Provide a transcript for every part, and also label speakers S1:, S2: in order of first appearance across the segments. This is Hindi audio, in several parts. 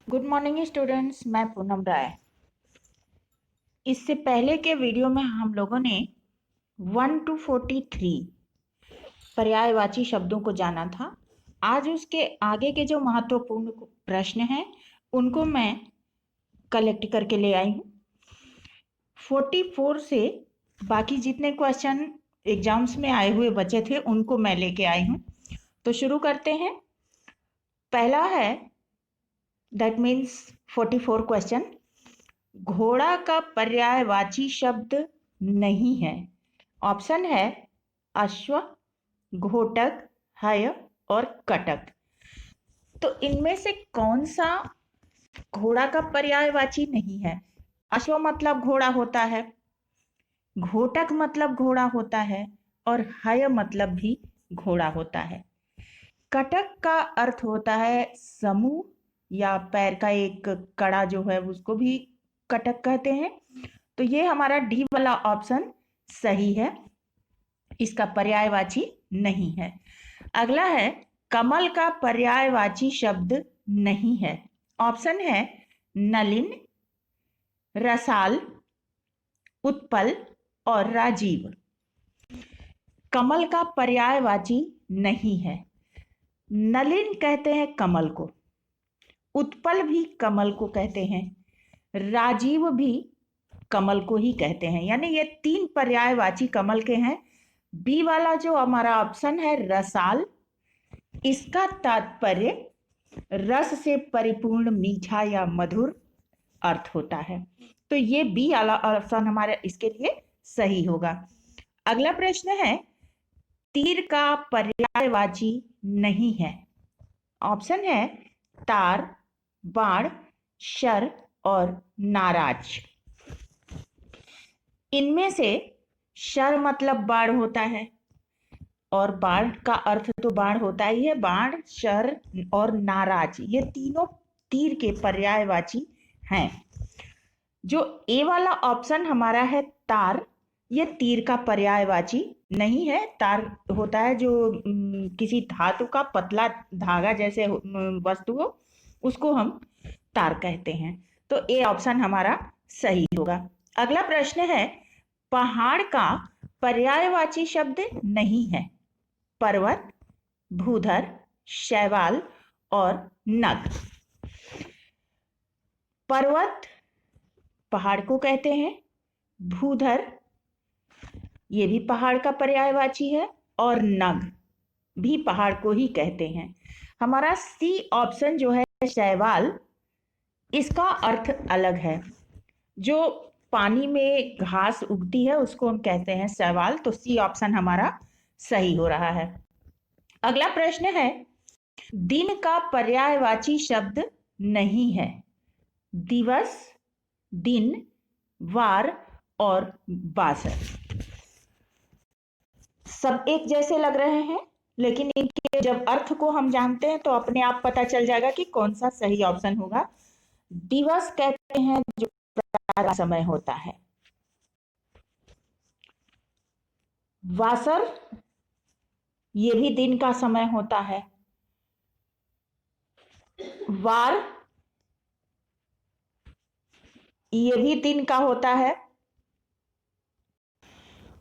S1: गुड मॉर्निंग स्टूडेंट्स, मैं पूनम राय। इससे पहले के वीडियो में हम लोगों ने 1 to 43 पर्यायवाची शब्दों को जाना था। आज उसके आगे के जो महत्वपूर्ण प्रश्न हैं उनको मैं कलेक्ट करके ले आई हूँ। 44 से बाकी जितने क्वेश्चन एग्जाम्स में आए हुए बचे थे उनको मैं लेके आई हूँ। तो शुरू करते हैं। पहला है, दैट मीन्स 44 क्वेश्चन, घोड़ा का पर्यायवाची शब्द नहीं है। ऑप्शन है अश्व, घोटक, हय और कटक। तो इनमें से कौन सा घोड़ा का पर्यायवाची नहीं है? अश्व मतलब घोड़ा होता है, घोटक मतलब घोड़ा होता है और हय मतलब भी घोड़ा होता है। कटक का अर्थ होता है समूह या पैर का एक कड़ा जो है उसको भी कटक कहते हैं। तो ये हमारा डी वाला ऑप्शन सही है, इसका पर्यायवाची नहीं है। अगला है, कमल का पर्यायवाची शब्द नहीं है। ऑप्शन है नलिन, रसाल, उत्पल और राजीव। कमल का पर्यायवाची नहीं है। नलिन कहते हैं कमल को, उत्पल भी कमल को कहते हैं, राजीव भी कमल को ही कहते हैं। यानी ये तीन पर्यायवाची कमल के हैं। बी वाला जो हमारा ऑप्शन है रसाल, इसका तात्पर्य रस से परिपूर्ण मीठा या मधुर अर्थ होता है। तो ये बी वाला ऑप्शन हमारा इसके लिए सही होगा। अगला प्रश्न है, तीर का पर्यायवाची नहीं है। ऑप्शन है तार, बाण, शर और नाराज। इनमें से शर मतलब बाण होता है और बाण का अर्थ तो बाण होता ही है। बाण, शर और नाराज ये तीनों तीर के पर्यायवाची हैं। जो ए वाला ऑप्शन हमारा है तार, ये तीर का पर्यायवाची नहीं है। तार होता है जो किसी धातु का पतला धागा जैसे वस्तु हो, उसको हम तार कहते हैं। तो ए ऑप्शन हमारा सही होगा। अगला प्रश्न है, पहाड़ का पर्यायवाची शब्द नहीं है। पर्वत, भूधर, शैवाल और नग। पर्वत पहाड़ को कहते हैं, भूधर ये भी पहाड़ का पर्यायवाची है और नग भी पहाड़ को ही कहते हैं। हमारा सी ऑप्शन जो है शैवाल, इसका अर्थ अलग है। जो पानी में घास उगती है उसको हम कहते हैं शैवाल। तो सी ऑप्शन हमारा सही हो रहा है। अगला प्रश्न है, दिन का पर्यायवाची शब्द नहीं है। दिवस, दिन, वार और बासर। सब एक जैसे लग रहे हैं, लेकिन इनके जब अर्थ को हम जानते हैं तो अपने आप पता चल जाएगा कि कौन सा सही ऑप्शन होगा। दिवस कहते हैं जो का समय होता है। वासर ये भी दिन का समय होता है। वार ये भी दिन का होता है।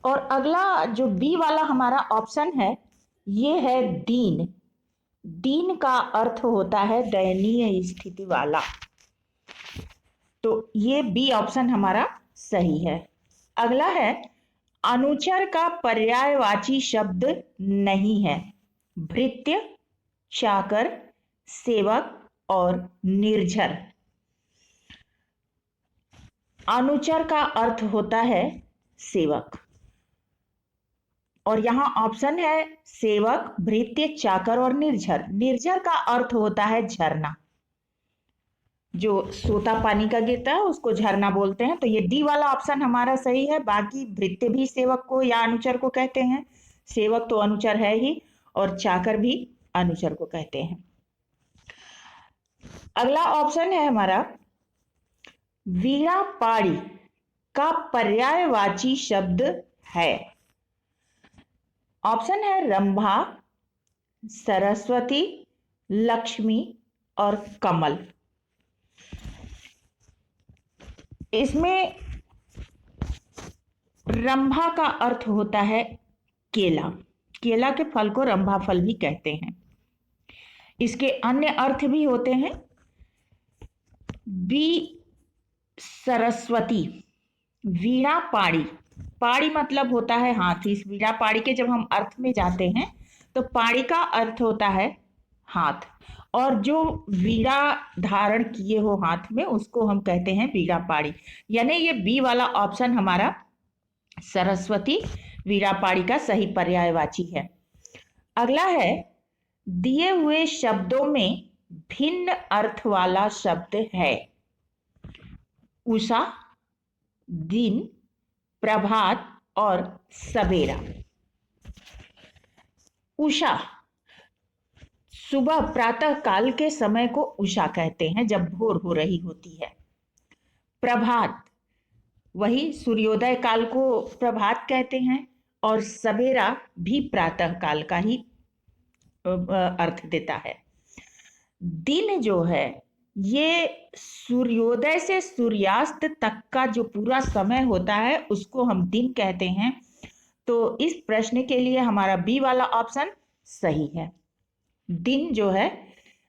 S1: और अगला जो बी वाला हमारा ऑप्शन है ये है दीन। दीन का अर्थ होता है दयनीय स्थिति वाला। तो ये बी ऑप्शन हमारा सही है। अगला है, अनुचर का पर्यायवाची शब्द नहीं है। भृत्य, चाकर, सेवक और निर्झर। अनुचर का अर्थ होता है सेवक और यहाँ ऑप्शन है सेवक, भृत्य, चाकर और निर्झर। निर्झर का अर्थ होता है झरना, जो सोता पानी का गिरता है उसको झरना बोलते हैं। तो ये डी वाला ऑप्शन हमारा सही है। बाकी भृत्य भी सेवक को या अनुचर को कहते हैं, सेवक तो अनुचर है ही और चाकर भी अनुचर को कहते हैं। अगला ऑप्शन है हमारा, वीणा पाड़ी का पर्यायवाची शब्द है। ऑप्शन है रंभा, सरस्वती, लक्ष्मी और कमल। इसमें रंभा का अर्थ होता है केला। केला के फल को रंभा फल भी कहते हैं। इसके अन्य अर्थ भी होते हैं। बी सरस्वती, वीणा पाड़ी। पाड़ी मतलब होता है हाथ। इस वीणा पाड़ी के जब हम अर्थ में जाते हैं तो पाड़ी का अर्थ होता है हाथ, और जो वीणा धारण किए हो हाथ में उसको हम कहते हैं वीणा पाड़ी। यानी ये बी वाला ऑप्शन हमारा सरस्वती वीणा पाड़ी का सही पर्यायवाची है। अगला है, दिए हुए शब्दों में भिन्न अर्थ वाला शब्द है। उषा, दिन, प्रभात और सवेरा। उषा, सुबह प्रातः काल के समय को उषा कहते हैं जब भोर हो रही होती है। प्रभात, वही सूर्योदय काल को प्रभात कहते हैं, और सवेरा भी प्रातः काल का ही अर्थ देता है। दिन जो है ये सूर्योदय से सूर्यास्त तक का जो पूरा समय होता है उसको हम दिन कहते हैं। तो इस प्रश्न के लिए हमारा बी वाला ऑप्शन सही है। दिन जो है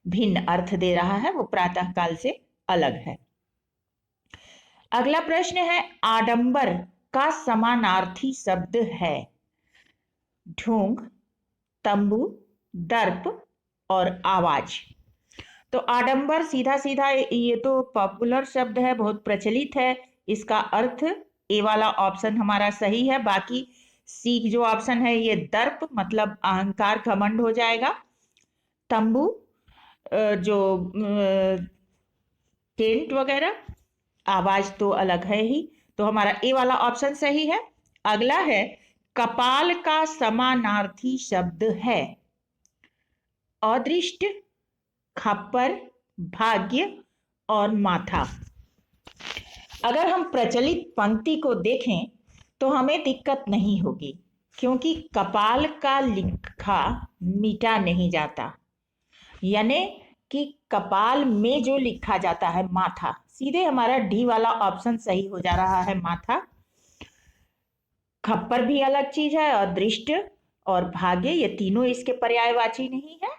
S1: भिन्न अर्थ दे रहा है, वो प्रातः काल से अलग है। अगला प्रश्न है, आडंबर का समानार्थी शब्द है। ढोंग, तंबू, दर्प और आवाज। तो आडंबर सीधा सीधा ये तो पॉपुलर शब्द है, बहुत प्रचलित है। इसका अर्थ ए वाला ऑप्शन हमारा सही है। बाकी सी जो ऑप्शन है ये दर्प मतलब अहंकार घमंड हो जाएगा। तंबू जो टेंट वगैरह, आवाज तो अलग है ही। तो हमारा ए वाला ऑप्शन सही है। अगला है, कपाल का समानार्थी शब्द है। अदृष्ट, खप्पर, भाग्य और माथा। अगर हम प्रचलित पंक्ति को देखें तो हमें दिक्कत नहीं होगी, क्योंकि कपाल का लिखा मिटा नहीं जाता। यानी कि कपाल में जो लिखा जाता है माथा, सीधे हमारा डी वाला ऑप्शन सही हो जा रहा है, माथा। खप्पर भी अलग चीज है, अदृष्ट और भाग्य ये तीनों इसके पर्यायवाची नहीं है।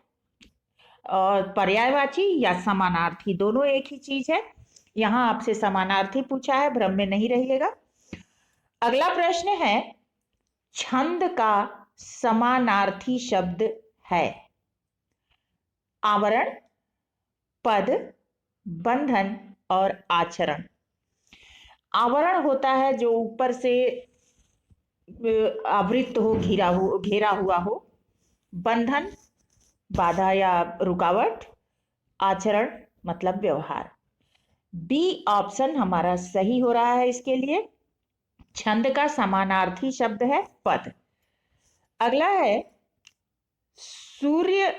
S1: और पर्यायवाची या समानार्थी दोनों एक ही चीज है। यहां आपसे समानार्थी पूछा है, भ्रम में नहीं रहिएगा। अगला प्रश्न है, छंद का समानार्थी शब्द है। आवरण, पद, बंधन और आचरण। आवरण होता है जो ऊपर से आवृत हो, घेरा हुआ हो। बंधन, बाधा या रुकावट। आचरण मतलब व्यवहार। बी ऑप्शन हमारा सही हो रहा है इसके लिए। छंद का समानार्थी शब्द है पद। अगला है, सूर्य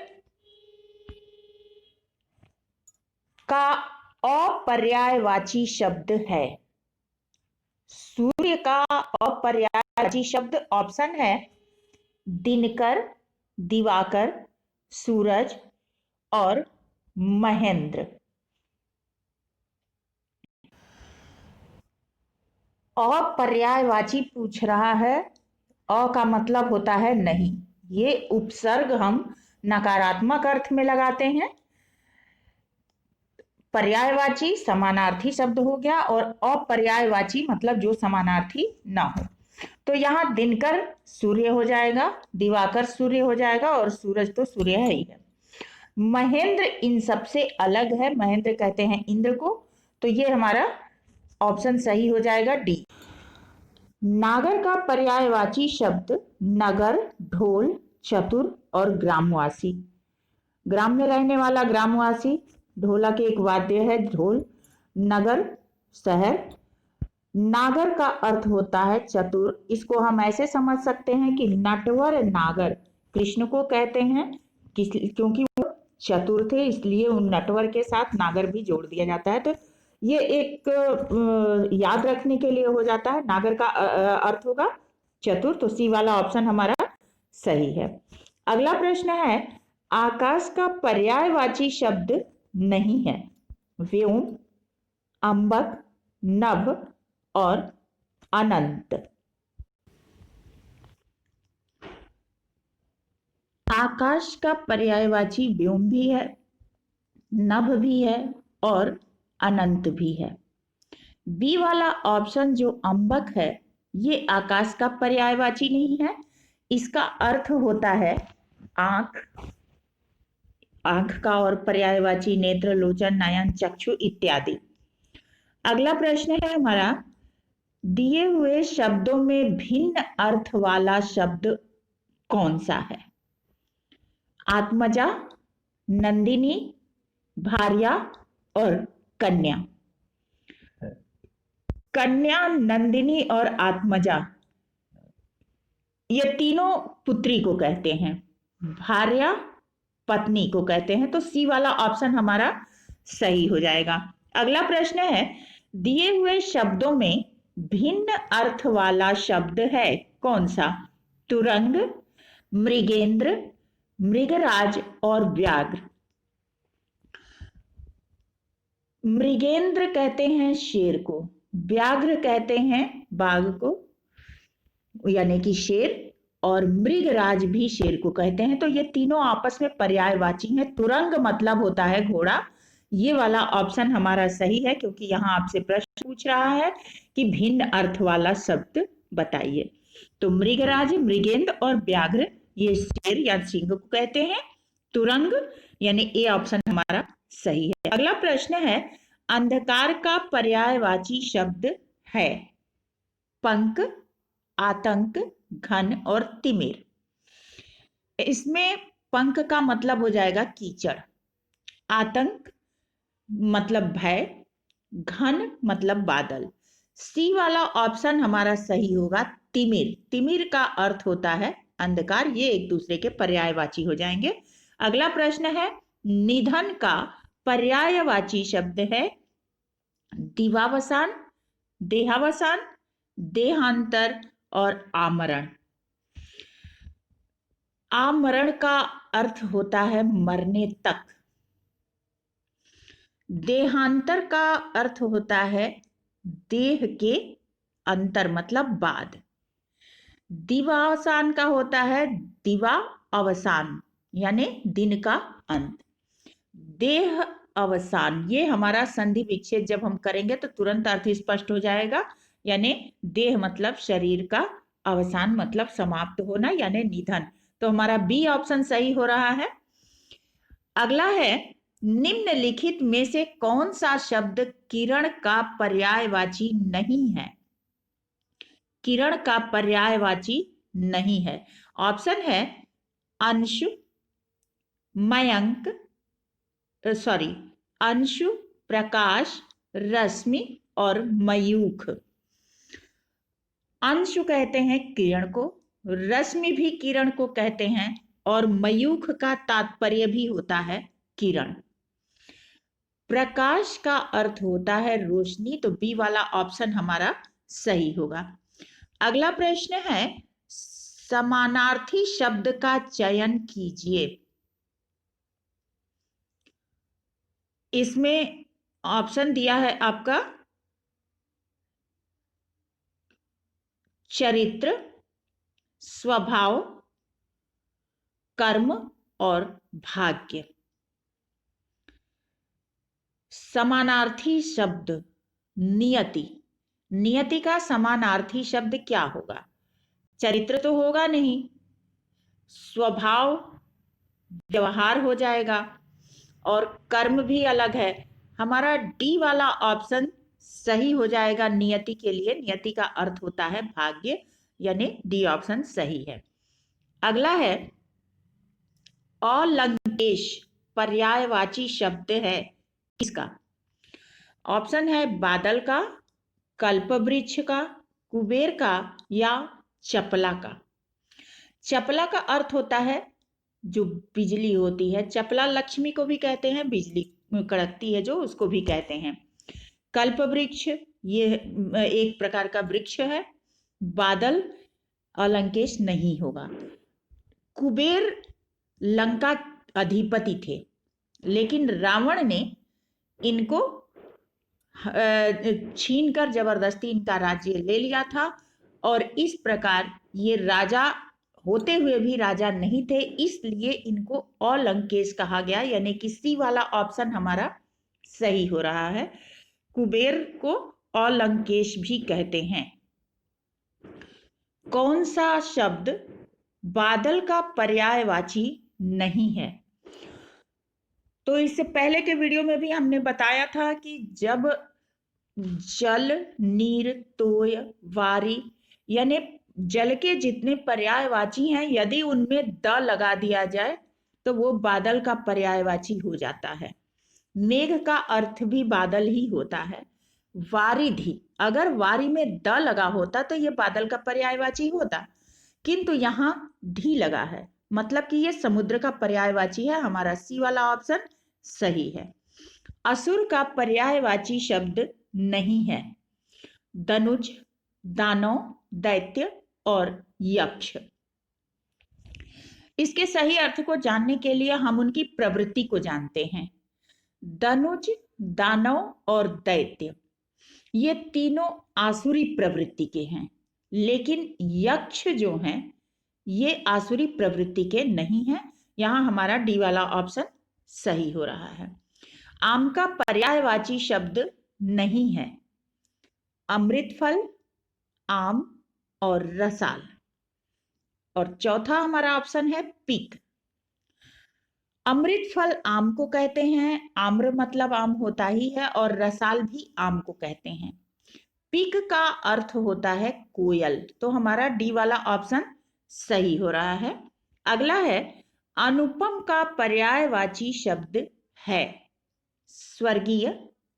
S1: का अपर्यायवाची शब्द है। सूर्य का अपर्यायवाची शब्द ऑप्शन है दिनकर, दिवाकर, सूरज और महेंद्र। अपर्यायवाची पूछ रहा है। अ का मतलब होता है नहीं। ये उपसर्ग हम नकारात्मक अर्थ में लगाते हैं। पर्यायवाची समानार्थी शब्द हो गया, और अपर्यायवाची मतलब जो समानार्थी ना हो। तो यहाँ दिनकर सूर्य हो जाएगा, दिवाकर सूर्य हो जाएगा, और सूरज तो सूर्य है ही है। महेंद्र इन सबसे अलग है, महेंद्र कहते हैं इंद्र को। तो ये हमारा ऑप्शन सही हो जाएगा डी। नागर का पर्यायवाची शब्द नगर, ढोल, चतुर और ग्रामवासी। ग्राम में रहने वाला ग्रामवासी, ढोलक एक वाद्य है ढोल। नगर शहर। नागर का अर्थ होता है चतुर। इसको हम ऐसे समझ सकते हैं कि नटवर नागर कृष्ण को कहते हैं, क्योंकि वो चतुर थे, इसलिए उन नटवर के साथ नागर भी जोड़ दिया जाता है। तो ये एक याद रखने के लिए हो जाता है। नागर का अर्थ होगा चतुर। तो सी वाला ऑप्शन हमारा सही है। अगला प्रश्न है, आकाश का पर्यायवाची शब्द नहीं है। व्योम, अंबक, नभ और अनंत। आकाश का पर्यायवाची व्योम भी है, नभ भी है और अनंत भी है। बी वाला ऑप्शन जो अंबक है ये आकाश का पर्यायवाची नहीं है, इसका अर्थ होता है आंख, आंख का और पर्यायवाची नेत्र, लोचन, नयन, चक्षु इत्यादि। अगला प्रश्न है हमारा, दिए हुए शब्दों में भिन्न अर्थ वाला शब्द कौन सा है? आत्मजा, नंदिनी, भार्या और कन्या। कन्या, नंदिनी और आत्मजा ये तीनों पुत्री को कहते हैं, भार्या पत्नी को कहते हैं। तो सी वाला ऑप्शन हमारा सही हो जाएगा। अगला प्रश्न है, दिए हुए शब्दों में भिन्न अर्थ वाला शब्द है कौन सा? तुरंग, मृगेंद्र, मृगराज और व्याघ्र। मृगेंद्र कहते हैं शेर को, व्याघ्र कहते हैं बाघ को यानी कि शेर, और मृगराज भी शेर को कहते हैं। तो ये तीनों आपस में पर्यायवाची हैं। तुरंग मतलब होता है घोड़ा। ये वाला ऑप्शन हमारा सही है क्योंकि यहाँ आपसे प्रश्न पूछ रहा है कि भिन्न अर्थ वाला शब्द बताइए। तो मृगराज, मृगेंद्र और व्याघ्र ये शेर या सिंह को कहते हैं। तुरंग यानी ए ऑप्शन हमारा सही है। अगला प्रश्न है, अंधकार का पर्यायवाची शब्द है पंख, आतंक, घन और तिमिर। इसमें पंख का मतलब हो जाएगा कीचड़, आतंक मतलब भय, घन मतलब बादल। सी वाला ऑप्शन हमारा सही होगा तिमिर। तिमिर का अर्थ होता है अंधकार। ये एक दूसरे के पर्यायवाची हो जाएंगे। अगला प्रश्न है, निधन का पर्यायवाची शब्द है दिवावसान, देहावसान, देहांतर और आमरण। आमरण का अर्थ होता है मरने तक। देहांतर का अर्थ होता है देह के अंतर मतलब बाद। दिवावसान का होता है दिवा अवसान यानी दिन का अंत। देह अवसान ये हमारा संधि विच्छेद जब हम करेंगे तो तुरंत अर्थ स्पष्ट हो जाएगा, यानी देह मतलब शरीर का, अवसान मतलब समाप्त होना यानी निधन। तो हमारा बी ऑप्शन सही हो रहा है। अगला है, निम्नलिखित में से कौन सा शब्द किरण का पर्यायवाची नहीं है? किरण का पर्यायवाची नहीं है। ऑप्शन है अंशु, मयंक, अंशु, प्रकाश, रश्मि और मयूख। अंशु कहते हैं किरण को, रश्मि भी किरण को कहते हैं और मयूख का तात्पर्य भी होता है किरण। प्रकाश का अर्थ होता है रोशनी। तो बी वाला ऑप्शन हमारा सही होगा। अगला प्रश्न है, समानार्थी शब्द का चयन कीजिए। इसमें ऑप्शन दिया है आपका चरित्र, स्वभाव, कर्म और भाग्य। समानार्थी शब्द नियति, नियति का समानार्थी शब्द क्या होगा? चरित्र तो होगा नहीं, स्वभाव व्यवहार हो जाएगा और कर्म भी अलग है। हमारा डी वाला ऑप्शन सही हो जाएगा नियति के लिए। नियति का अर्थ होता है भाग्य, यानी डी ऑप्शन सही है। अगला है, अलंकेश पर्यायवाची शब्द है इसका। ऑप्शन है बादल का, कल्पवृक्ष का, कुबेर का या चपला का। चपला का अर्थ होता है जो बिजली होती है। चपला लक्ष्मी को भी कहते हैं, बिजली कड़कती है जो, उसको भी कहते हैं। कल्पवृक्ष ये एक प्रकार का वृक्ष है। बादल अलंकेश नहीं होगा। कुबेर लंका अधिपति थे, लेकिन रावण ने इनको छीनकर जबरदस्ती इनका राज्य ले लिया था, और इस प्रकार ये राजा होते हुए भी राजा नहीं थे, इसलिए इनको अलंकेश कहा गया, यानी कि सी वाला ऑप्शन हमारा सही हो रहा है। कुबेर को अलंकेश भी कहते हैं। कौन सा शब्द बादल का पर्यायवाची नहीं है? तो इससे पहले के वीडियो में भी हमने बताया था कि जब जल, नीर, तोय, वारी यानी जल के जितने पर्यायवाची हैं, यदि उनमें द लगा दिया जाए तो वो बादल का पर्यायवाची हो जाता है। मेघ का अर्थ भी बादल ही होता है। वारिधि, अगर वारी में द लगा होता तो ये बादल का पर्यायवाची होता, किंतु यहाँ धी लगा है, मतलब कि ये समुद्र का पर्यायवाची है। हमारा सी वाला ऑप्शन सही है। असुर का पर्यायवाची शब्द नहीं है। दनुज, दानव, दैत्य और यक्ष। इसके सही अर्थ को जानने के लिए हम उनकी प्रवृत्ति को जानते हैं। दनुज, दानव और दैत्य ये तीनों आसुरी प्रवृत्ति के हैं, लेकिन यक्ष जो हैं ये आसुरी प्रवृत्ति के नहीं हैं। यहां हमारा डी वाला ऑप्शन सही हो रहा है। आम का पर्यायवाची शब्द नहीं है। अमृत फल, आम और रसाल। और चौथा हमारा ऑप्शन है पीक। अमृत फल आम को कहते हैं, आम्र मतलब आम होता ही है, और रसाल भी आम को कहते हैं। पीक का अर्थ होता है कोयल, तो हमारा डी वाला ऑप्शन सही हो रहा है। अगला है अनुपम का पर्यायवाची शब्द है स्वर्गीय,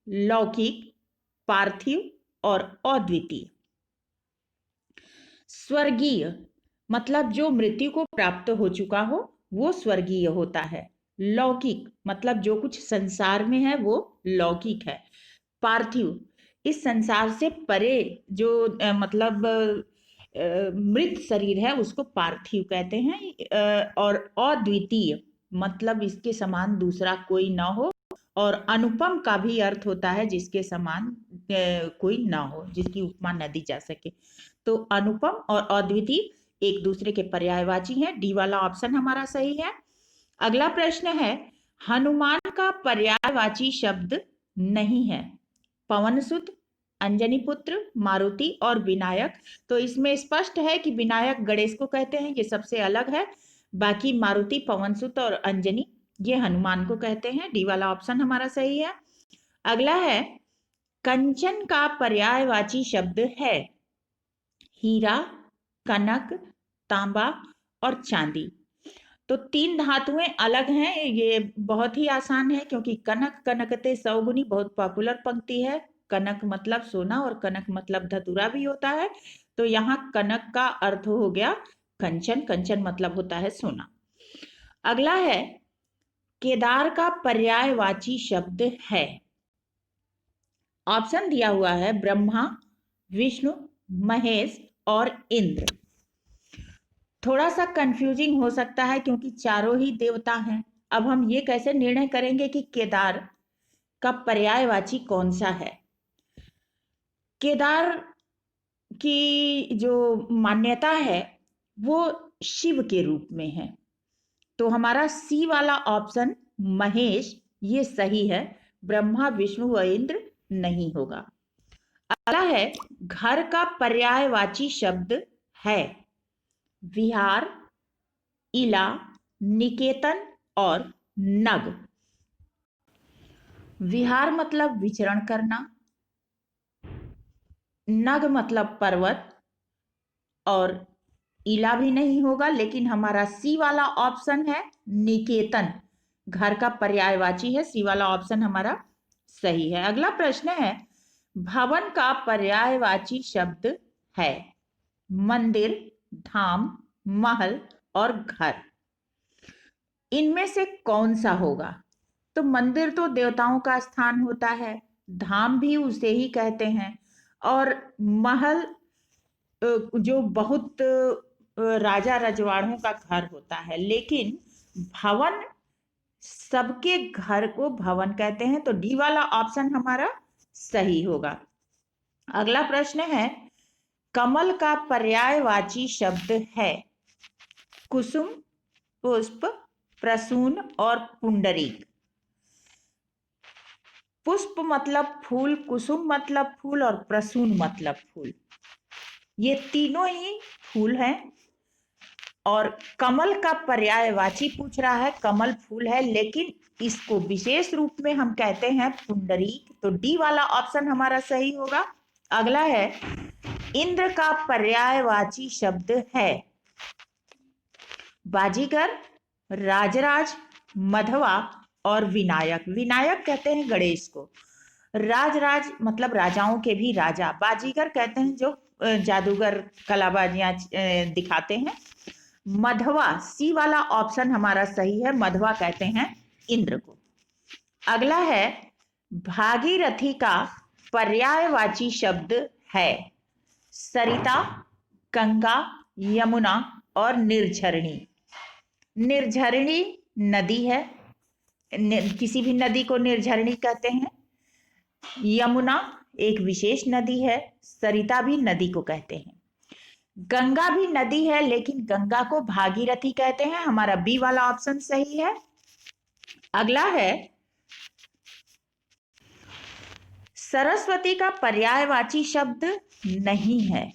S1: लौकिक, पार्थिव और अद्वितीय। स्वर्गीय मतलब जो मृत्यु को प्राप्त हो चुका हो वो स्वर्गीय होता है। लौकिक मतलब जो कुछ संसार में है वो लौकिक है। पार्थिव इस संसार से परे जो मतलब मृत शरीर है उसको पार्थिव कहते हैं। और अद्वितीय मतलब इसके समान दूसरा कोई ना हो। और अनुपम का भी अर्थ होता है जिसके समान कोई ना हो, जिसकी उपमा न दी जा सके। तो अनुपम और अद्वितीय एक दूसरे के पर्यायवाची हैं। डी वाला ऑप्शन हमारा सही है। अगला प्रश्न है हनुमान का पर्यायवाची शब्द नहीं है। पवनसुत, अंजनी पुत्र, मारुति और विनायक। तो इसमें स्पष्ट है कि विनायक गणेश को कहते हैं, ये सबसे अलग है। बाकी मारुति, पवनसुत और अंजनी ये हनुमान को कहते हैं। डी वाला ऑप्शन हमारा सही है। अगला है कंचन का पर्यायवाची शब्द है हीरा, कनक, तांबा और चांदी। तो तीन धातुएं अलग हैं, ये बहुत ही आसान है क्योंकि कनक कनकते सौगुनी बहुत पॉपुलर पंक्ति है। कनक मतलब सोना और कनक मतलब धतूरा भी होता है। तो यहाँ कनक का अर्थ हो गया कंचन, कंचन मतलब होता है सोना। अगला है केदार का पर्यायवाची शब्द है। ऑप्शन दिया हुआ है ब्रह्मा, विष्णु, महेश और इंद्र। थोड़ा सा कंफ्यूजिंग हो सकता है क्योंकि चारों ही देवता हैं। अब हम ये कैसे निर्णय करेंगे कि केदार का पर्यायवाची कौन सा है? केदार की जो मान्यता है वो शिव के रूप में है। तो हमारा सी वाला ऑप्शन महेश ये सही है। ब्रह्मा, विष्णु व इंद्र नहीं होगा। अगला है घर का पर्यायवाची शब्द है विहार, इला, निकेतन और नग। विहार मतलब विचरण करना, नग मतलब पर्वत, और इला भी नहीं होगा। लेकिन हमारा सी वाला ऑप्शन है निकेतन, घर का पर्यायवाची है। सी वाला ऑप्शन हमारा सही है। अगला प्रश्न है भवन का पर्यायवाची शब्द है मंदिर, धाम, महल और घर। इनमें से कौन सा होगा? तो मंदिर तो देवताओं का स्थान होता है, धाम भी उसे ही कहते हैं, और महल जो बहुत राजा रजवाड़ों का घर होता है। लेकिन भवन सबके घर को भवन कहते हैं। तो डी वाला ऑप्शन हमारा सही होगा। अगला प्रश्न है, कमल का पर्यायवाची शब्द है कुसुम, पुष्प, प्रसून और पुंडरीक। पुष्प मतलब फूल, कुसुम मतलब फूल और प्रसून मतलब फूल। ये तीनों ही फूल हैं। और कमल का पर्यायवाची पूछ रहा है, कमल फूल है, लेकिन इसको विशेष रूप में हम कहते हैं पुंडरीक। तो डी वाला ऑप्शन हमारा सही होगा। अगला है, इंद्र का पर्यायवाची शब्द है बाजीगर, राजराज, मधवा और विनायक। विनायक कहते हैं गणेश को। राजराज मतलब राजाओं के भी राजा। बाजीगर कहते हैं जो जादूगर कलाबाजियां दिखाते हैं। मधवा, सी वाला ऑप्शन हमारा सही है, मधवा कहते हैं इंद्र को। अगला है, भागीरथी का पर्यायवाची शब्द है सरिता, गंगा, यमुना और निर्झरणी। निर्झरणी नदी है, किसी भी नदी को निर्झरणी कहते हैं। यमुना एक विशेष नदी है, सरिता भी नदी को कहते हैं। गंगा भी नदी है, लेकिन गंगा को भागीरथी कहते हैं। हमारा बी वाला ऑप्शन सही है। अगला है, सरस्वती का पर्यायवाची शब्द नहीं है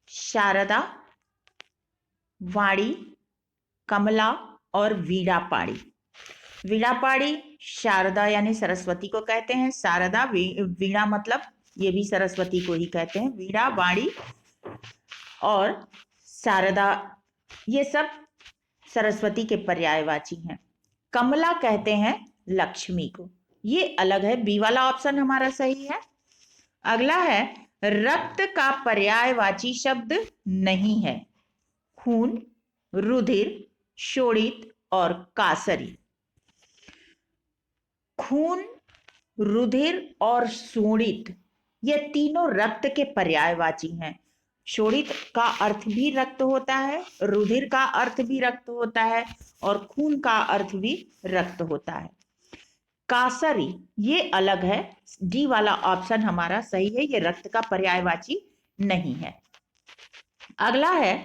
S1: शारदा, वाणी, कमला और वीणापाणी। वीणापाणी शारदा यानी सरस्वती को कहते हैं। शारदा, वीणा मतलब ये भी सरस्वती को ही कहते हैं। वीणा, वाणी और शारदा ये सब सरस्वती के पर्यायवाची हैं। कमला कहते हैं लक्ष्मी को। ये अलग है, बी वाला ऑप्शन हमारा सही है। अगला है, रक्त का पर्यायवाची शब्द नहीं है खून, रुधिर, शोणित और कासरी। खून, रुधिर और शोणित ये तीनों रक्त के पर्यायवाची हैं। शोणित का अर्थ भी रक्त होता है, रुधिर का अर्थ भी रक्त होता है और खून का अर्थ भी रक्त होता है। कासरी ये अलग है, डी वाला ऑप्शन हमारा सही है, ये रक्त का पर्यायवाची नहीं है। अगला है,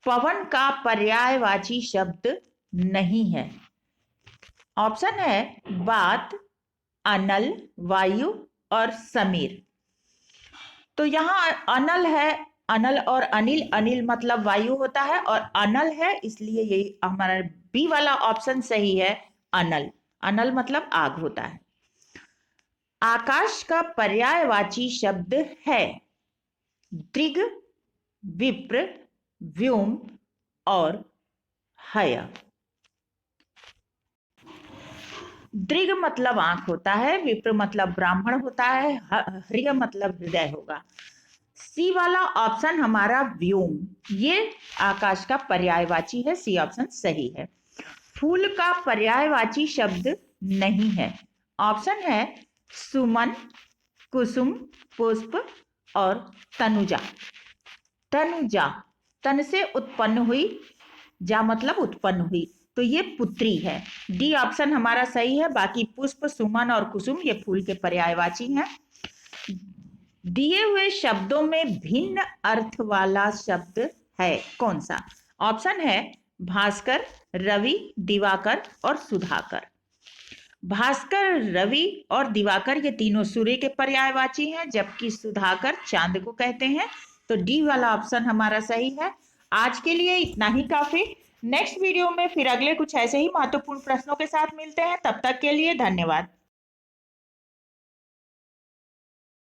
S1: पवन का पर्यायवाची शब्द नहीं है। ऑप्शन है बात, अनल, वायु और समीर। तो यहाँ अनल है, अनल और अनिल, अनिल मतलब वायु होता है और अनल है, इसलिए ये हमारा बी वाला ऑप्शन सही है, अनल। अनल मतलब आग होता है। आकाश का पर्यायवाची शब्द है दृग, विप्र, व्योम और हय। दृग मतलब आंख होता है, विप्र मतलब ब्राह्मण होता है, हृय मतलब हृदय होगा। सी वाला ऑप्शन हमारा व्योम, ये आकाश का पर्यायवाची है, सी ऑप्शन सही है। फूल का पर्यायवाची शब्द नहीं है। ऑप्शन है सुमन, कुसुम, पुष्प और तनुजा। तनुजा, तन से उत्पन्न हुई, जा मतलब उत्पन्न हुई, तो ये पुत्री है। डी ऑप्शन हमारा सही है। बाकी पुष्प, सुमन और कुसुम ये फूल के पर्यायवाची हैं। दिए हुए शब्दों में भिन्न अर्थ वाला शब्द है कौन सा? ऑप्शन है भास्कर, रवि, दिवाकर और सुधाकर। भास्कर, रवि और दिवाकर ये तीनों सूर्य के पर्यायवाची हैं, जबकि सुधाकर चांद को कहते हैं। तो डी वाला ऑप्शन हमारा सही है। आज के लिए इतना ही काफी। नेक्स्ट वीडियो में फिर अगले कुछ ऐसे ही महत्वपूर्ण प्रश्नों के साथ मिलते हैं। तब तक के लिए धन्यवाद।